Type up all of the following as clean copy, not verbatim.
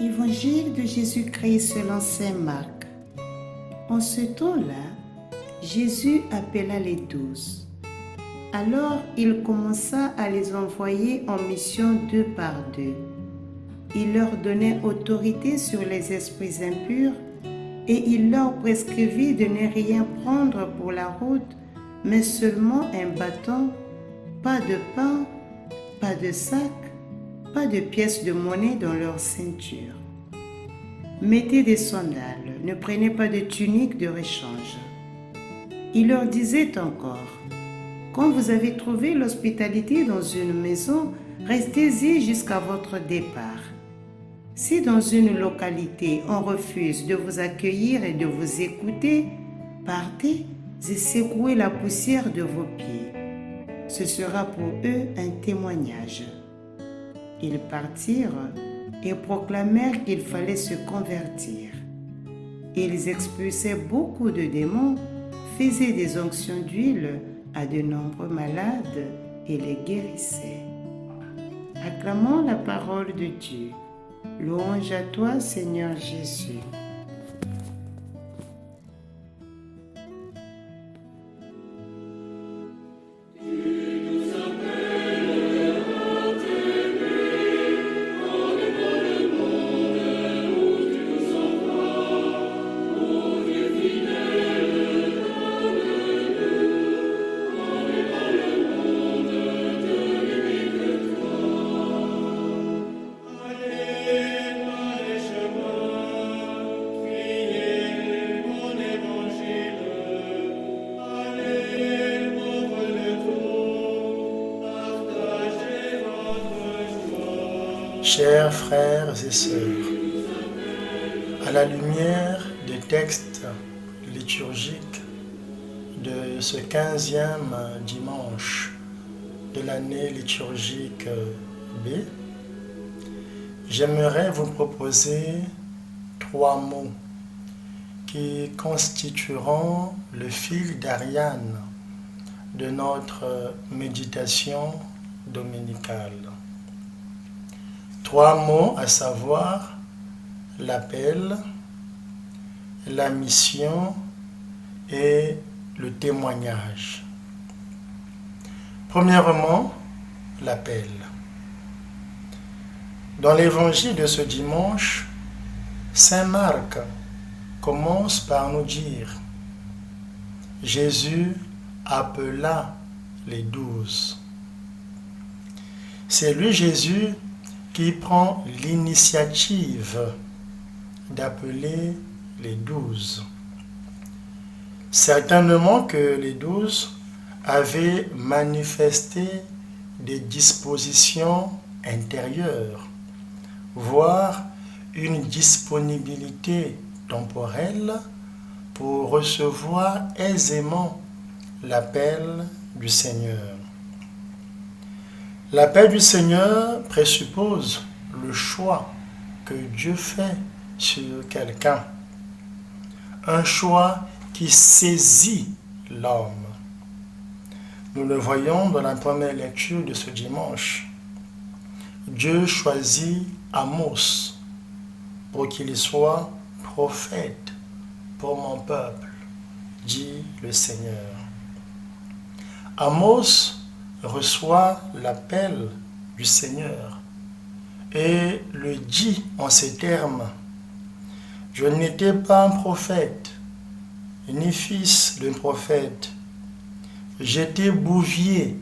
Évangile de Jésus-Christ selon saint Marc. En ce temps-là, Jésus appela les 12. Alors il commença à les envoyer en mission 2 par 2. Il leur donnait autorité sur les esprits impurs et il leur prescrivit de ne rien prendre pour la route, mais seulement un bâton, pas de pain, pas de sac, pas de pièces de monnaie dans leur ceinture. Mettez des sandales, ne prenez pas de tunique de rechange. Il leur disait encore, quand vous avez trouvé l'hospitalité dans une maison, restez-y jusqu'à votre départ. Si dans une localité on refuse de vous accueillir et de vous écouter, partez et secouez la poussière de vos pieds. Ce sera pour eux un témoignage. Ils partirent et proclamèrent qu'il fallait se convertir. Ils expulsaient beaucoup de démons, faisaient des onctions d'huile à de nombreux malades et les guérissaient. Acclamons la parole de Dieu. Louange à toi, Seigneur Jésus. Chers frères et sœurs, à la lumière des textes liturgiques de ce 15e dimanche de l'année liturgique B, j'aimerais vous proposer 3 mots qui constitueront le fil d'Ariane de notre méditation dominicale. 3 mots, à savoir l'appel, la mission et le témoignage. Premièrement, l'appel. Dans l'évangile de ce dimanche, saint Marc commence par nous dire « Jésus appela les 12 ». C'est lui, Jésus, qui prend l'initiative d'appeler les 12. Certainement que les 12 avaient manifesté des dispositions intérieures, voire une disponibilité temporelle pour recevoir aisément l'appel du Seigneur. L'appel du Seigneur présuppose le choix que Dieu fait sur quelqu'un. Un choix qui saisit l'homme. Nous le voyons dans la première lecture de ce dimanche. Dieu choisit Amos pour qu'il soit prophète pour mon peuple, dit le Seigneur. Amos reçoit l'appel du Seigneur et le dit en ces termes. Je n'étais pas un prophète, ni fils d'un prophète. J'étais bouvier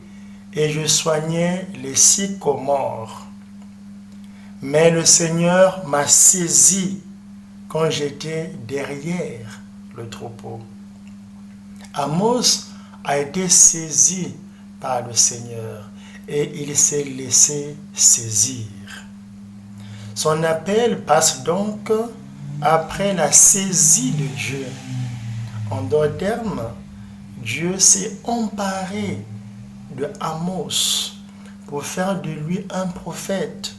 et je soignais les sycomores. Mais le Seigneur m'a saisi quand j'étais derrière le troupeau. Amos a été saisi par le Seigneur et il s'est laissé saisir. Son appel passe donc après la saisie de Dieu. En d'autres termes, Dieu s'est emparé de Amos pour faire de lui un prophète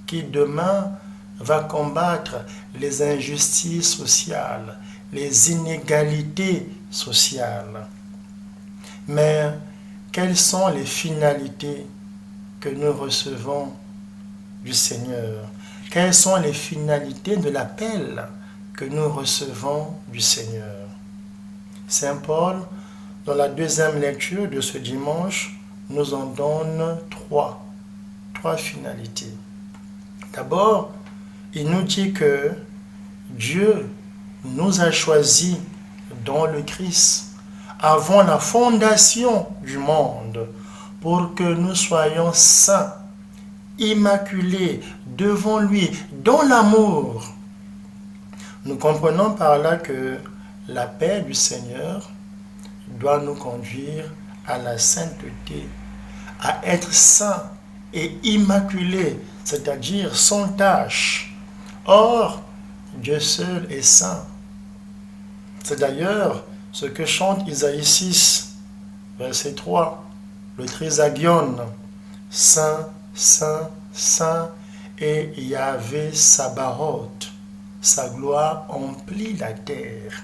qui demain va combattre les injustices sociales, les inégalités sociales. Mais quelles sont les finalités que nous recevons du Seigneur? Quelles sont les finalités de l'appel que nous recevons du Seigneur? Saint Paul, dans la deuxième lecture de ce dimanche, nous en donne trois finalités. D'abord, il nous dit que Dieu nous a choisis dans le Christ avant la fondation du monde pour que nous soyons saints, immaculés devant lui, dans l'amour. Nous comprenons par là que la paix du Seigneur doit nous conduire à la sainteté, à être saints et immaculés, c'est-à-dire sans tache. Or, Dieu seul est saint. C'est d'ailleurs ce que chante Isaïe 6, verset 3, le Trisagion. Saint, saint, saint est Yahvé Sabaoth. Sa gloire emplit la terre.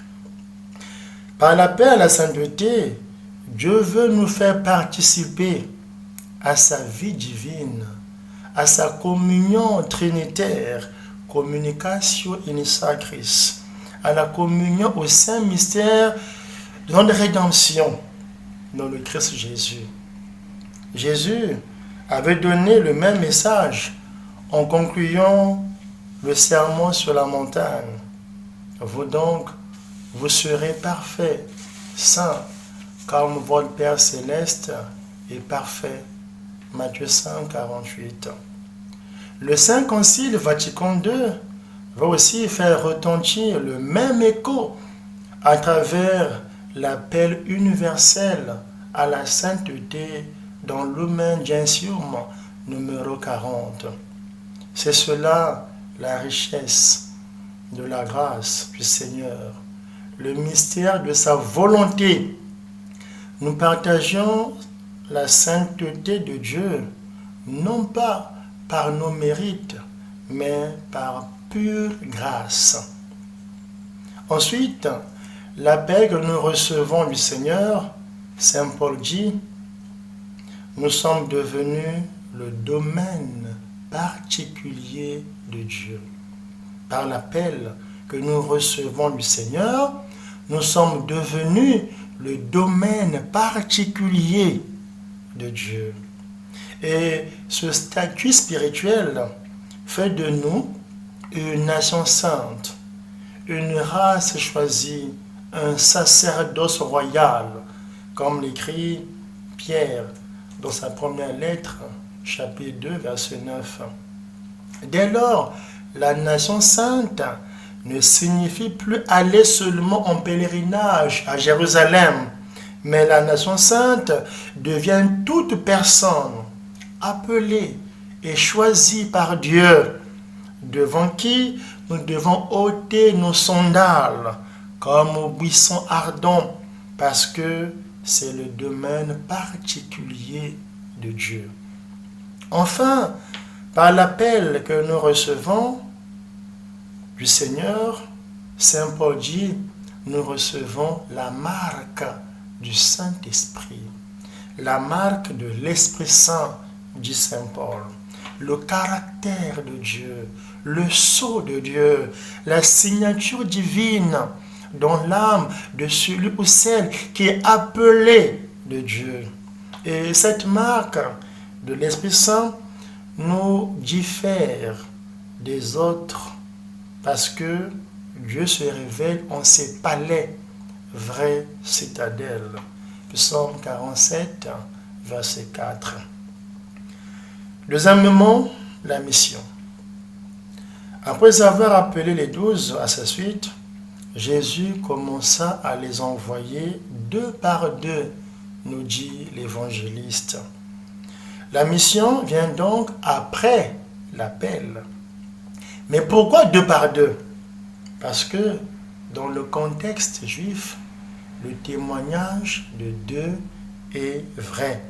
Par l'appel à la sainteté, Dieu veut nous faire participer à sa vie divine, à sa communion trinitaire, communicatio in sacris, à la communion au saint mystère de notre rédemption dans le Christ Jésus. Jésus avait donné le même message en concluant le sermon sur la montagne. Vous donc, vous serez parfaits, saints, comme votre Père céleste est parfait. Matthieu 5, 48. Le Saint Concile Vatican II va aussi faire retentir le même écho à travers l'appel universel à la sainteté dans Lumen Gentium numéro 40. C'est cela la richesse de la grâce du Seigneur, le mystère de sa volonté. Nous partageons la sainteté de Dieu, non pas par nos mérites, mais par pure grâce. Ensuite, l'appel que nous recevons du Seigneur, Saint Paul dit, nous sommes devenus le domaine particulier de Dieu. Par l'appel que nous recevons du Seigneur, nous sommes devenus le domaine particulier de Dieu. Et ce statut spirituel fait de nous une nation sainte, une race choisie, un sacerdoce royal, comme l'écrit Pierre dans sa première lettre, chapitre 2, verset 9. Dès lors, la nation sainte ne signifie plus aller seulement en pèlerinage à Jérusalem, mais la nation sainte devient toute personne appelée et choisie par Dieu, devant qui nous devons ôter nos sandales comme au buisson ardent, parce que c'est le domaine particulier de Dieu. Enfin, par l'appel que nous recevons du Seigneur, Saint Paul dit, nous recevons la marque du Saint-Esprit, la marque de l'Esprit Saint, dit Saint Paul, le caractère de Dieu, le sceau de Dieu, la signature divine dans l'âme de celui ou celle qui est appelé de Dieu. Et cette marque de l'Esprit Saint nous diffère des autres parce que Dieu se révèle en ses palais, vraies citadelles. Psaume 47, verset 4. Deuxièmement, la mission. Après avoir appelé les 12 à sa suite, Jésus commença à les envoyer deux par deux, nous dit l'évangéliste. La mission vient donc après l'appel. Mais pourquoi deux par deux? Parce que dans le contexte juif, le témoignage de deux est vrai.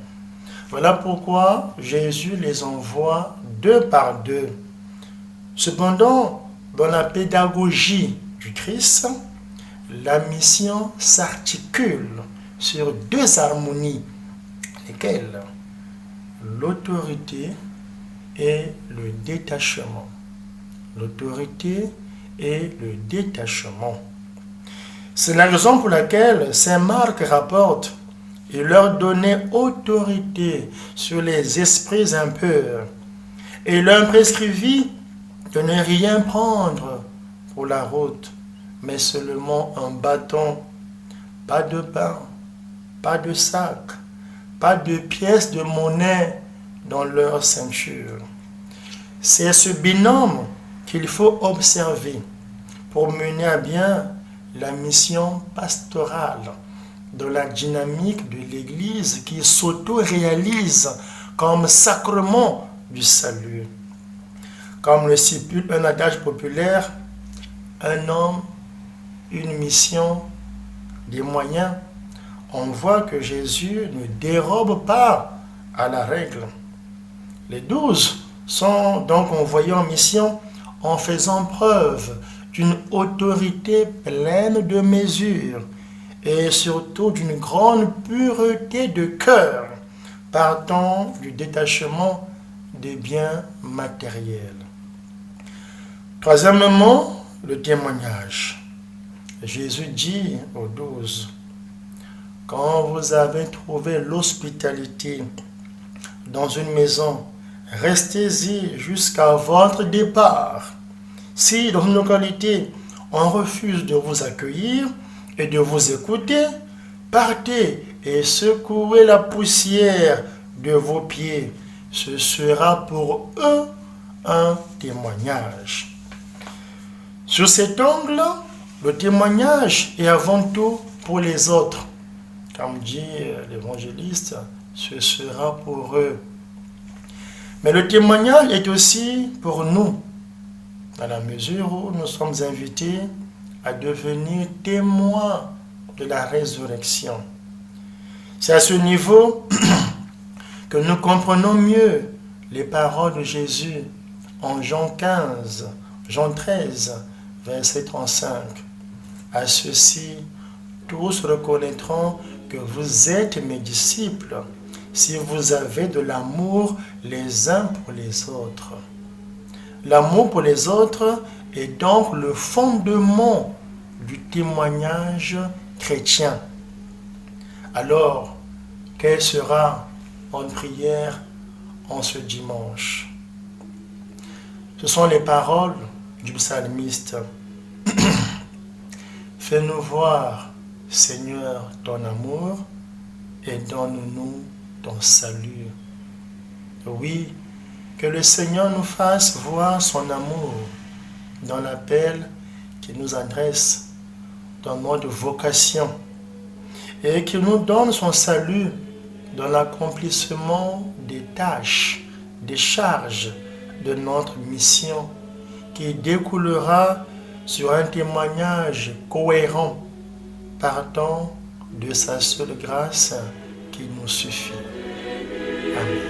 Voilà pourquoi Jésus les envoie deux par deux. Cependant, dans la pédagogie du Christ, la mission s'articule sur deux harmonies, lesquelles l'autorité et le détachement. L'autorité et le détachement. C'est la raison pour laquelle saint Marc rapporte: il leur donnait autorité sur les esprits impurs et leur prescrivit de ne rien prendre pour la route, mais seulement un bâton, pas de pain, pas de sac, pas de pièces de monnaie dans leur ceinture. C'est ce binôme qu'il faut observer pour mener à bien la mission pastorale dans la dynamique de l'Église qui s'auto-réalise comme sacrement du salut. Comme le stipule un adage populaire, un homme, une mission, des moyens, on voit que Jésus ne dérobe pas à la règle. Les 12 sont donc envoyés en mission en faisant preuve d'une autorité pleine de mesure et surtout d'une grande pureté de cœur, partant du détachement des biens matériels. Troisièmement, le témoignage. Jésus dit aux 12, « Quand vous avez trouvé l'hospitalité dans une maison, restez-y jusqu'à votre départ. Si dans une localité, on refuse de vous accueillir et de vous écouter, partez et secouez la poussière de vos pieds. Ce sera pour eux un témoignage. » Sur cet angle, le témoignage est avant tout pour les autres. Comme dit l'évangéliste, ce sera pour eux. Mais le témoignage est aussi pour nous, dans la mesure où nous sommes invités à devenir témoins de la résurrection. C'est à ce niveau que nous comprenons mieux les paroles de Jésus en Jean 13, verset 35. À ceci, tous reconnaîtront que vous êtes mes disciples si vous avez de l'amour les uns pour les autres. L'amour pour les autres est donc le fondement du témoignage chrétien. Alors, quelle sera notre prière en ce dimanche? Ce sont les paroles du psalmiste. Fais-nous voir, Seigneur, ton amour et donne-nous ton salut. Oui, que le Seigneur nous fasse voir son amour dans l'appel qu'il nous adresse dans notre vocation et qu'il nous donne son salut dans l'accomplissement des tâches, des charges de notre mission qui découlera sur un témoignage cohérent partant de sa seule grâce qui nous suffit. Amen.